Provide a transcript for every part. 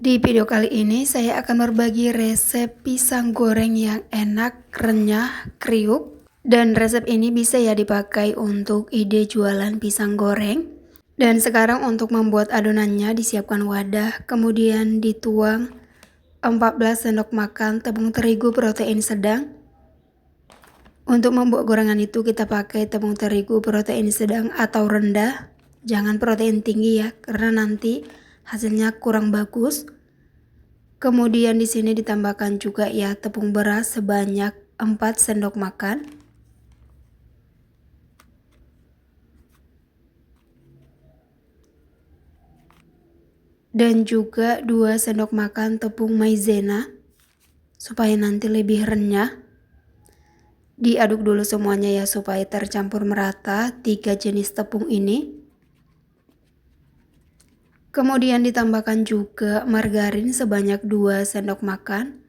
Di video kali ini saya akan berbagi resep pisang goreng yang enak, renyah, kriuk. Dan resep ini bisa ya dipakai untuk ide jualan pisang goreng. Dan sekarang untuk membuat adonannya disiapkan wadah, kemudian dituang 14 sendok makan tepung terigu protein sedang. Untuk membuat gorengan itu kita pakai tepung terigu protein sedang atau rendah. Jangan protein tinggi ya, karena nanti hasilnya kurang bagus. Kemudian di sini ditambahkan juga ya tepung beras sebanyak 4 sendok makan. Dan juga 2 sendok makan tepung maizena supaya nanti lebih renyah. Diaduk dulu semuanya ya supaya tercampur merata 3 jenis tepung ini. Kemudian ditambahkan juga margarin sebanyak 2 sendok makan.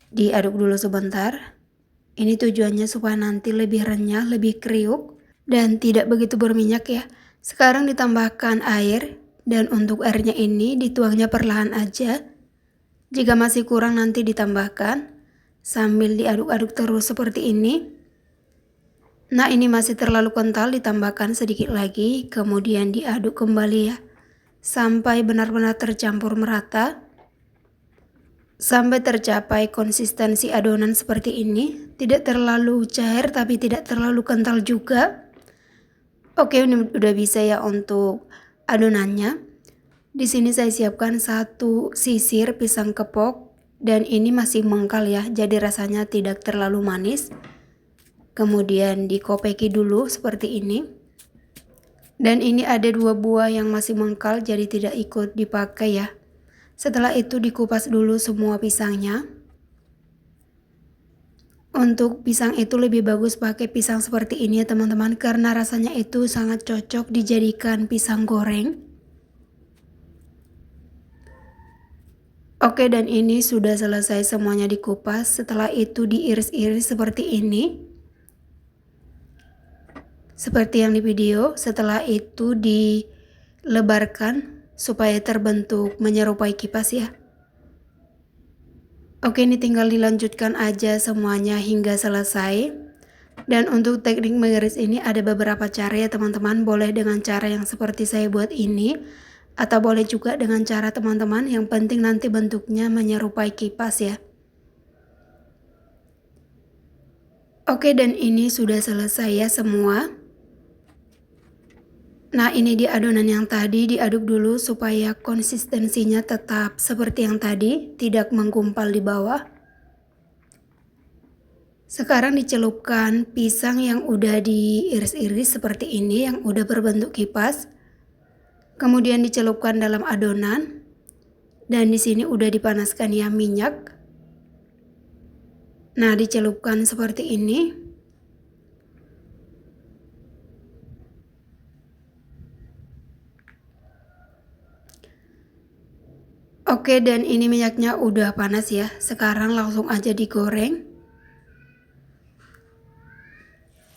Diaduk dulu sebentar. Ini tujuannya supaya nanti lebih renyah, lebih kriuk dan tidak begitu berminyak ya. Sekarang ditambahkan air dan untuk airnya ini dituangnya perlahan aja. Jika masih kurang nanti ditambahkan sambil diaduk-aduk terus seperti ini. Nah, ini masih terlalu kental, ditambahkan sedikit lagi, kemudian diaduk kembali ya. Sampai benar-benar tercampur merata. Sampai tercapai konsistensi adonan seperti ini. Tidak terlalu cair tapi tidak terlalu kental juga. Oke, ini udah bisa ya untuk adonannya. Di sini saya siapkan 1 sisir pisang kepok dan ini masih mengkal ya, jadi rasanya tidak terlalu manis. Kemudian dikopeki dulu seperti ini. Dan ini ada 2 buah yang masih mengkal jadi tidak ikut dipakai ya. Setelah itu dikupas dulu semua pisangnya. Untuk pisang itu lebih bagus pakai pisang seperti ini ya teman-teman, karena rasanya itu sangat cocok dijadikan pisang goreng. Oke, dan ini sudah selesai semuanya dikupas. Setelah itu diiris-iris seperti ini. Seperti yang di video. Setelah itu dilebarkan supaya terbentuk menyerupai kipas ya. Oke, ini tinggal dilanjutkan aja semuanya hingga selesai. Dan untuk teknik mengiris ini ada beberapa cara ya teman-teman. Boleh dengan cara yang seperti saya buat ini, atau boleh juga dengan cara teman-teman, yang penting nanti bentuknya menyerupai kipas ya. Oke, dan ini sudah selesai ya semua. Nah, ini di adonan yang tadi diaduk dulu supaya konsistensinya tetap seperti yang tadi, tidak menggumpal di bawah. Sekarang dicelupkan pisang yang udah diiris-iris seperti ini, yang udah berbentuk kipas. Kemudian dicelupkan dalam adonan. Dan di sini udah dipanaskan ya minyak. Nah, dicelupkan seperti ini. Oke, dan ini minyaknya udah panas ya. Sekarang langsung aja digoreng.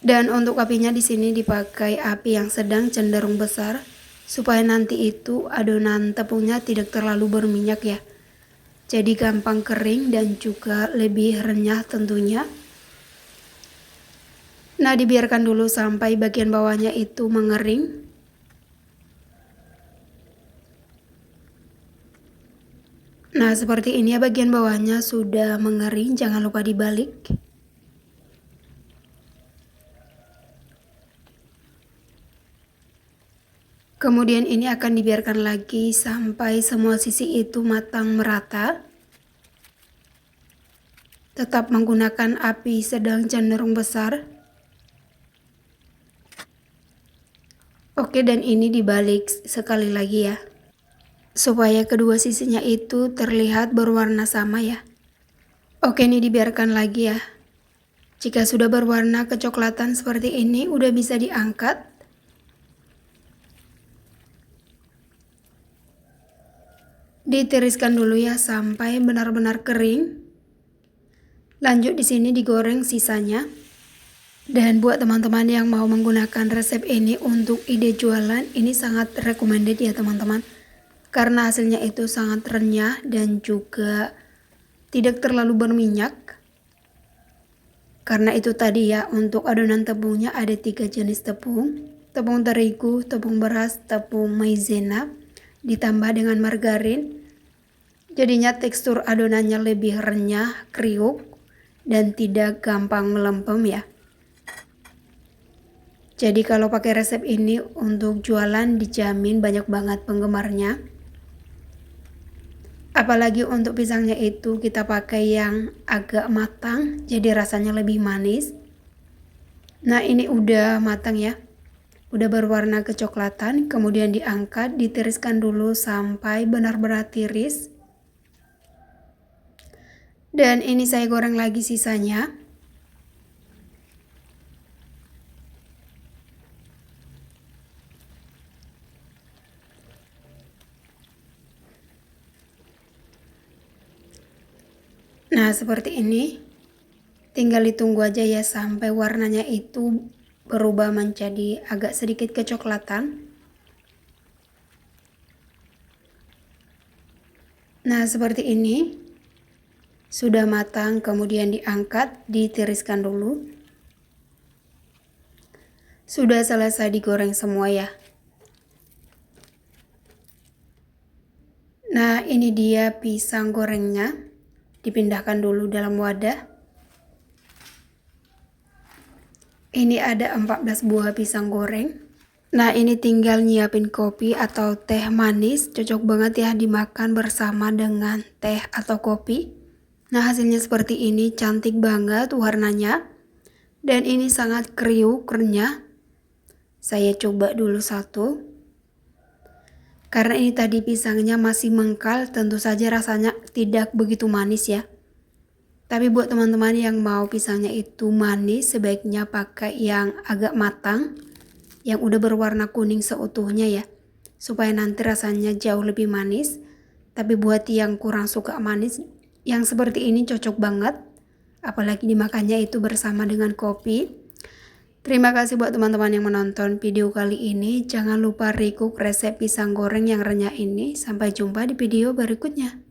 Dan untuk apinya di sini dipakai api yang sedang cenderung besar supaya nanti itu adonan tepungnya tidak terlalu berminyak ya. Jadi gampang kering dan juga lebih renyah tentunya. Nah, dibiarkan dulu sampai bagian bawahnya itu mengering. Nah, seperti ini ya, bagian bawahnya sudah mengering, jangan lupa dibalik. Kemudian ini akan dibiarkan lagi sampai semua sisi itu matang merata. Tetap menggunakan api sedang cenderung besar. Oke, dan ini dibalik sekali lagi ya. Supaya kedua sisinya itu terlihat berwarna sama ya. Oke, ini dibiarkan lagi ya. Jika sudah berwarna kecoklatan seperti ini, udah bisa diangkat. Ditiriskan dulu ya sampai benar-benar kering. Lanjut di sini digoreng sisanya. Dan buat teman-teman yang mau menggunakan resep ini untuk ide jualan, ini sangat recommended ya teman-teman. karena hasilnya itu sangat renyah dan juga tidak terlalu berminyak. Karena itu tadi ya, untuk adonan tepungnya ada 3 jenis tepung. Tepung terigu, tepung beras, tepung maizena, ditambah dengan margarin. Jadinya tekstur adonannya lebih renyah, kriuk, dan tidak gampang melempem ya. Jadi kalau pakai resep ini untuk jualan dijamin banyak banget penggemarnya. Apalagi untuk pisangnya itu kita pakai yang agak matang, jadi rasanya lebih manis. Nah ini udah matang ya, udah berwarna kecoklatan, kemudian diangkat, ditiriskan dulu sampai benar-benar tiris. Dan ini saya goreng lagi sisanya. Nah seperti ini, tinggal ditunggu aja ya sampai warnanya itu berubah menjadi agak sedikit kecoklatan. Nah seperti ini, sudah matang, kemudian diangkat, ditiriskan dulu. Sudah selesai digoreng semua ya. Nah ini dia pisang gorengnya, dipindahkan dulu dalam wadah. Ini ada 14 buah pisang goreng. Nah ini tinggal nyiapin kopi atau teh manis, cocok banget ya dimakan bersama dengan teh atau kopi. Nah hasilnya seperti ini, cantik banget warnanya. Dan ini sangat kriuk, renyah. Saya coba dulu satu. Karena ini tadi pisangnya masih mengkal, tentu saja rasanya tidak begitu manis ya. Tapi buat teman-teman yang mau pisangnya itu manis, sebaiknya pakai yang agak matang, yang udah berwarna kuning seutuhnya ya, supaya nanti rasanya jauh lebih manis. Tapi buat yang kurang suka manis, yang seperti ini cocok banget, apalagi dimakannya itu bersama dengan kopi. Terima kasih buat teman-teman yang menonton video kali ini. Jangan lupa recook resep pisang goreng yang renyah ini. Sampai jumpa di video berikutnya.